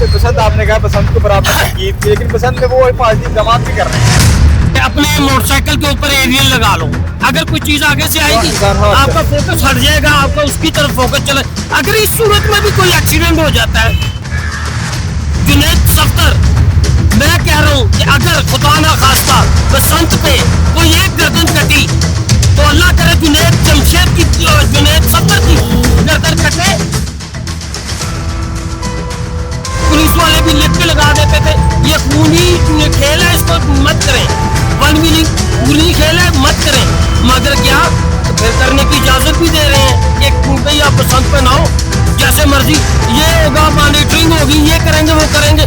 बसंत आपने कहा बसंत के ऊपर आपने तनकीद की, लेकिन बसंत में वो पॉजिटिव जमात भी कर रहे हैं। अपने मोटरसाइकिल के ऊपर एरियल लगा लो, अगर कोई चीज आगे से आएगी आपका फोकस हट जाएगा, आपका उसकी तरफ फोकस चले। अगर इस सूरत में भी कोई एक्सीडेंट हो जाता है, जुनैद सफ्तर, मैं कह रहा हूँ कि अगर खुदा ना खास्ता बसंत पे कोई एक गर्दन कटी तो अल्लाह करे जुनैद जमशेद की, जुनैद सफ्तर की गर्दन कटे। पुलिस वाले भी लिख के लगा देते थे ये खूनी खेल है, इसको मत करें, वन व्हीलिंग पूरी खेल है, मत करें। मगर क्या फिर करने की इजाजत भी दे रहे हैं कि भाई आप बसंत पे नहाओ जैसे मर्जी, ये होगा मॉनिटरिंग होगी, ये करेंगे वो करेंगे।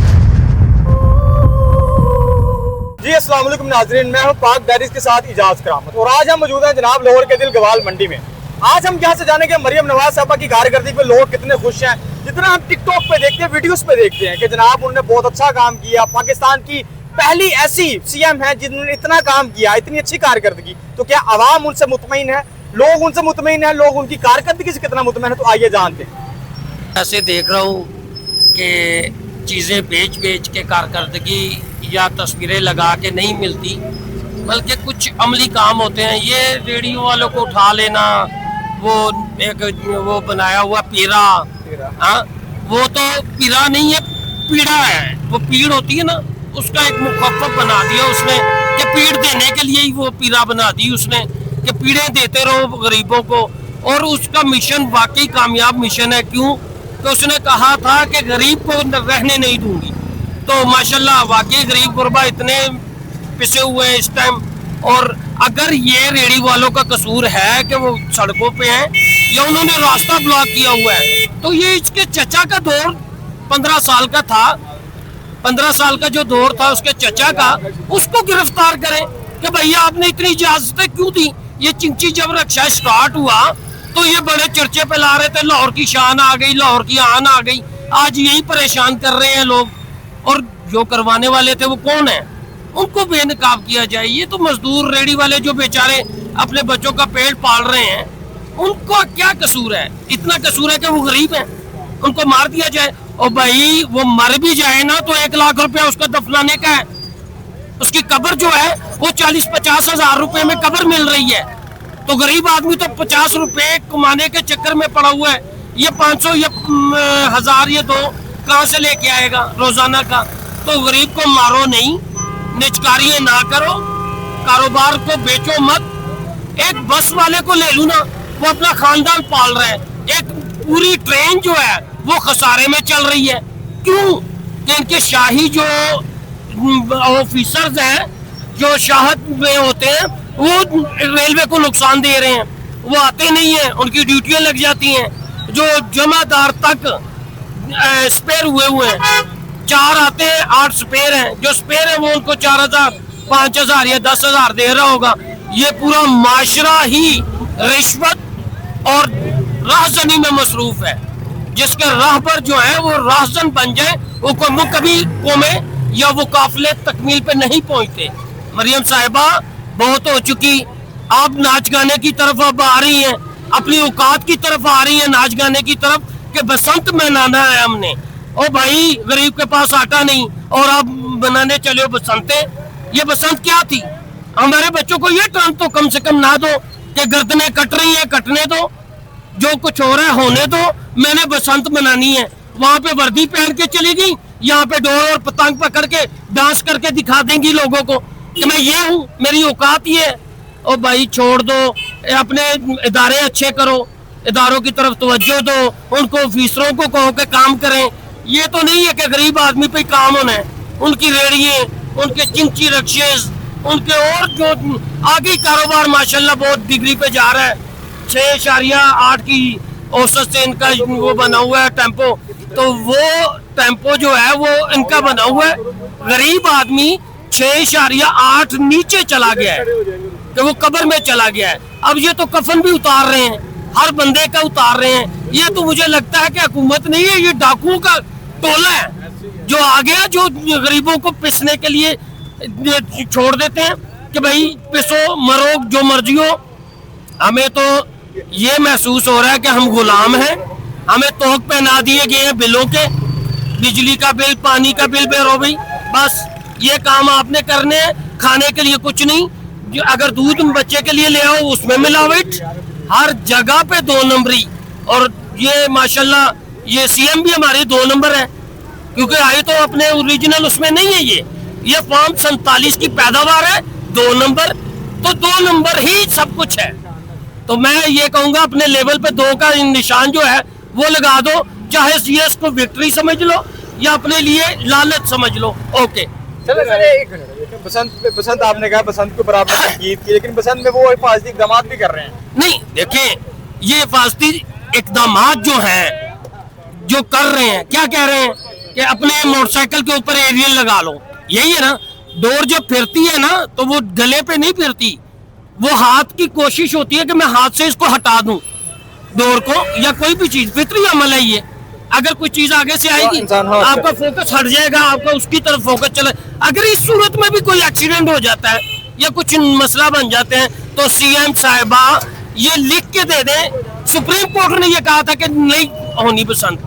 जी अस्सलाम वालेकुम नाज़रीन, मैं हूं पाक डायरीज के साथ इजाज करामत और आज हम मौजूद हैं जनाब लाहौर के दिल गवाल मंडी में। आज हम यहाँ से जानेंगे मरियम नवाज साहबा की कारकर्दगी पे लोग कितने खुश हैं। जितना हम टिकटॉक पे देखते हैं, वीडियोस पे देखते हैं कि जनाब उन्होंने बहुत अच्छा काम किया, पाकिस्तान की पहली ऐसी सीएम है जिन्होंने इतना काम किया, इतनी अच्छी कारकर्दगी, तो क्या आवाम उनसे मुतमईन है, लोग उनसे मुतमईन है, लोग उनकी कारकर्दगी से कितना मुतमईन है? तो आइए जानते हैं। ऐसे देख रहा हूँ कि चीज़ें बेच बेच के कारकर्दगी या तस्वीरें लगा के नहीं मिलती, बल्कि कुछ अमली काम होते हैं। ये रेडियो वालों को उठा लेना, वो एक वो बनाया हुआ पीरा, हाँ वो तो पीरा नहीं है, पीड़ा है, वो पीड़ होती है ना, उसका एक मुखफ़्फ़फ़ बना दिया उसने कि पीड़ देने के लिए ही वो पीरा बना दी उसने कि पीड़े देते रहो गरीबों को। और उसका मिशन वाकई कामयाब मिशन है। क्यों? तो उसने कहा था कि गरीब को रहने नहीं दूंगी, तो माशाल्लाह वाकई गरीब गुरबा इतने पिसे हुए हैं इस टाइम। और अगर ये रेडी वालों का कसूर है कि वो सड़कों पे हैं या उन्होंने रास्ता ब्लॉक किया हुआ है, तो ये इसके चचा का दौर 15 साल का था, 15 साल का जो दौर था उसके चचा का, उसको गिरफ्तार करें कि भैया आपने इतनी इजाजतें क्यों दी। ये चिंची जब रक्षा स्टार्ट हुआ तो ये बड़े चर्चे पे ला रहे थे, लाहौर की शान आ गई, लाहौर की आन आ गई। आज यही परेशान कर रहे हैं लोग, और जो करवाने वाले थे वो कौन है, उनको बेनकाब किया जाए। ये तो मजदूर रेडी वाले जो बेचारे अपने बच्चों का पेट पाल रहे हैं, उनको क्या कसूर है? इतना कसूर है कि वो गरीब हैं, उनको मार दिया जाए। और भाई वो मर भी जाए ना तो 1 लाख रुपया उसका दफनाने का है, उसकी कब्र जो है वो 40-50 हजार रुपए में कब्र मिल रही है। तो गरीब आदमी तो 50 रुपए कमाने के चक्कर में पड़ा हुआ है, ये 500 या 1000 ये 2 कहाँ से लेके आएगा रोजाना का? तो गरीब को मारो नहीं, निचकारियां ना करो, कारोबार को बेचो मत। एक बस वाले को ले लूँ ना, वो अपना खानदान पाल रहा है, एक पूरी ट्रेन जो है वो खसारे में चल रही है। क्यों? कि इनके शाही जो ऑफिसर्स हैं, जो शाहत में होते हैं, वो रेलवे को नुकसान दे रहे हैं, वो आते नहीं हैं, उनकी ड्यूटियां लग जाती हैं। जो जमादार तक स्पेयर हुए हैं, 4 आते हैं, 8 स्पेयर हैं, जो स्पेयर है वो उनको 4000, 5000 या 10,000 दे रहा होगा। ये पूरा माशरा ही रिश्वत और राहजनी में मसरूफ है। जिसके राहबर जो है वो राहजन बन जाए, वो कभी कौमें या वो काफिले तकमील पे नहीं पहुंचते। मरियम साहिबा बहुत हो चुकी, आप नाच गाने की तरफ अब आ रही हैं, अपनी औकात की तरफ आ रही हैं, नाच गाने की तरफ कि बसंत मनाना है हमने। ओ भाई गरीब के पास आटा नहीं और आप बनाने चले हो बसंते। ये बसंत क्या थी? हमारे बच्चों को ये टर्म तो कम से कम ना दो कि गर्दनें कट रही हैं, कटने दो, जो कुछ हो रहा है होने दो, मैंने बसंत मनानी है। वहां पे वर्दी पहन के चली गई, यहाँ पे डोर और पतंग पकड़ के डांस करके दिखा देंगी लोगों को कि मैं ये हूँ, मेरी औकात ये है। और भाई छोड़ दो, अपने इदारे अच्छे करो, इदारों की तरफ तवज्जो दो, उनको ऑफिसरों को कहो कि काम करें। ये तो नहीं है कि गरीब आदमी पे काम होना है। उनकी रेड़ियाँ, उनके चिंची रक्शेज, उनके और जो आगे कारोबार माशाल्लाह बहुत डिग्री पे जा रहा है। 6.8 की औसत से इनका वो बना हुआ है टेम्पो, तो वो टेम्पो जो है वो इनका बना हुआ है। गरीब आदमी 6.8 नीचे चला गया है कि वो कब्र में चला गया है। अब ये तो कफन भी उतार रहे हैं, हर बंदे का उतार रहे हैं। ये तो मुझे लगता है कि हुकूमत नहीं है, ये डाकुओं का टोला है जो आ गया, जो गरीबों को पिसने के लिए छोड़ देते हैं कि भाई पिसो मरो जो मर्जी हो। हमें तो ये महसूस हो रहा है कि हम गुलाम हैं, हमें तोहक पहना दिए गए हैं बिलों के। बिजली का बिल, पानी का बिल भरो भाई, बस ये काम आपने करने हैं, खाने के लिए कुछ नहीं। अगर दूध बच्चे के लिए ले आओ उसमें मिलावट, हर जगह पे 2 नंबरी। और ये माशाल्लाह ये सीएम भी हमारे 2 नंबर है, क्योंकि आए तो अपने ओरिजिनल उसमें नहीं है। ये फॉर्म 47 की पैदावार है, 2 नंबर, तो 2 नंबर ही सब कुछ है। तो मैं ये कहूंगा अपने लेवल पे 2 का निशान जो है वो लगा दो, चाहे सीएस को विक्ट्री समझ लो या अपने लिए लालच समझ लो। ओके चलो सर एक मिनट, बसंत आपने कहा बसंत के ऊपर आपने तनकीद की, लेकिन बसंत में वो हिफाजती इकदाम भी कर रहे हैं। नहीं, देखें ये हिफाजती इकदाम जो हैं, जो कर रहे हैं, क्या कह रहे हैं कि अपने मोटरसाइकिल के ऊपर एरियल लगा लो, यही है ना। डोर जो फिरती है ना तो वो गले पे नहीं फिरती, वो हाथ की कोशिश होती है कि मैं हाथ से इसको हटा दूं डोर को, या कोई भी चीज फितरी अमल है ये। अगर कोई चीज आगे से आएगी आपका फोकस हट जाएगा, आपका उसकी तरफ फोकस चले। अगर इस सूरत में भी कोई एक्सीडेंट हो जाता है या कुछ मसला बन जाते हैं तो सीएम साहिबा ये लिख के दे दें। सुप्रीम कोर्ट ने ये कहा था कि नहीं होनी बसंत,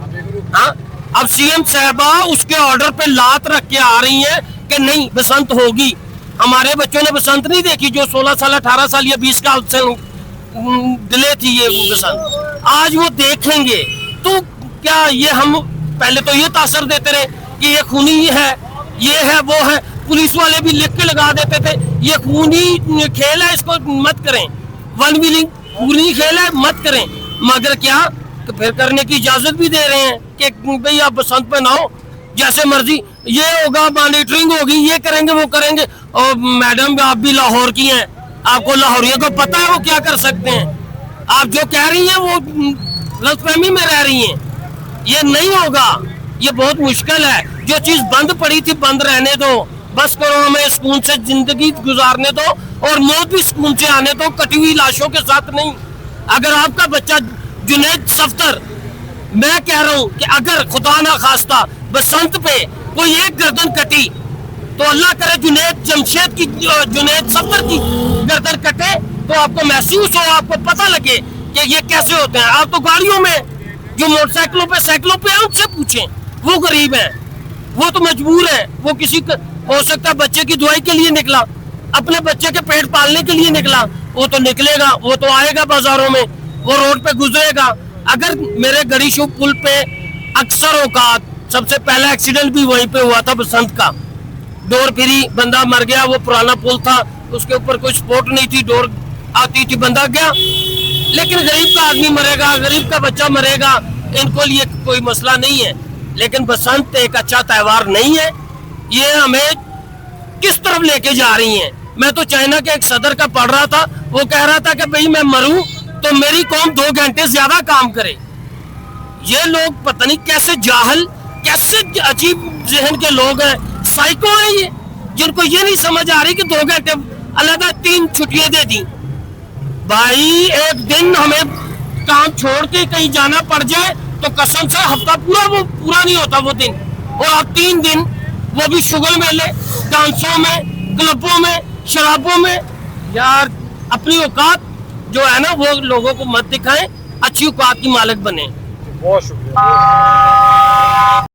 हाँ, अब सीएम साहिबा उसके ऑर्डर पे लात रख के आ रही है कि नहीं बसंत होगी। हमारे बच्चों ने बसंत नहीं देखी, जो 16 साल 18 साल या 20 साल से डिले थी ये बसंत, आज वो देखेंगे। तो क्या ये हम पहले तो ये तासर देते रहे कि ये खूनी है, ये है, वो है, पुलिस वाले भी लिख के लगा देते थे ये खूनी खेल है, इसको मत करें, वन व्हीलिंग खूनी खेल है, मत करें। मगर क्या तो फिर करने की इजाजत भी दे रहे हैं कि भाई आप बसंत पे ना हो, जैसे मर्जी, ये होगा, मॉनिटरिंग होगी, ये करेंगे, वो करेंगे। और मैडम आप भी लाहौर की हैं, आपको लाहौरियों को पता है वो क्या कर सकते हैं। आप जो कह रही हैं वो गलतफहमी में रह रही हैं, ये नहीं होगा, ये बहुत मुश्किल है। जो चीज बंद पड़ी थी बंद रहने दो, बस करो, हमें सुकून से जिंदगी गुजारने दो और मौत भी सुकून से आने दो, कटी हुई लाशों के साथ नहीं। अगर आपका बच्चा जुनैद सफ्तर, मैं कह रहा हूँ कि अगर खुदा ना खास्ता बसंत पे कोई एक गर्दन कटी तो अल्लाह करे जुनैद जमशेद की, जुनैद सफ्तर की गर्दन कटे तो आपको महसूस हो, आपको पता लगे कि ये कैसे होते हैं। आप तो गाड़ियों में जो मोटरसाइकिलों पे साइकिलों पे हैं उनसे पूछें, वो गरीब हैं, वो तो मजबूर है, वो किसी हो सकता है बच्चे की दुआई के लिए निकला, अपने बच्चे के पेट पालने के लिए निकला, वो तो निकलेगा, वो तो आएगा बाजारों में, वो रोड पे गुजरेगा। अगर मेरे गरीशु पुल पे अक्सर औकात, सबसे पहला एक्सीडेंट भी वहीं पे हुआ था बसंत का, डोर फिरी, बंदा मर गया। वो पुराना पुल था, उसके ऊपर कोई सपोर्ट नहीं थी, डोर आती थी, बंदा गया। लेकिन गरीब का आदमी मरेगा, गरीब का बच्चा मरेगा, इनको लिए कोई मसला नहीं है। लेकिन बसंत एक अच्छा त्योहार नहीं है, ये हमें किस तरफ लेके जा रही हैं। मैं तो चाइना के एक सदर का पढ़ रहा था, वो कह रहा था कि भाई मैं मरूं तो मेरी कौम 2 घंटे ज्यादा काम करे। ये लोग पता नहीं कैसे जाहल, कैसे अजीब जहन के लोग हैं, साइको हैं ये, जिनको ये नहीं समझ आ रही कि 2 घंटे अलग 3 छुट्टियां दे दी। भाई एक दिन हमें काम छोड़ के कहीं जाना पड़ जाए तो कसम से हफ्ता पूरा नहीं होता वो दिन, और अब 3 दिन वो भी शुगल मेले, डांसों में, क्लबों में, शराबों में। यार अपनी औकात जो है ना वो लोगों को मत दिखाएं, अच्छी औकात की मालिक बने। बहुत शुक्रिया।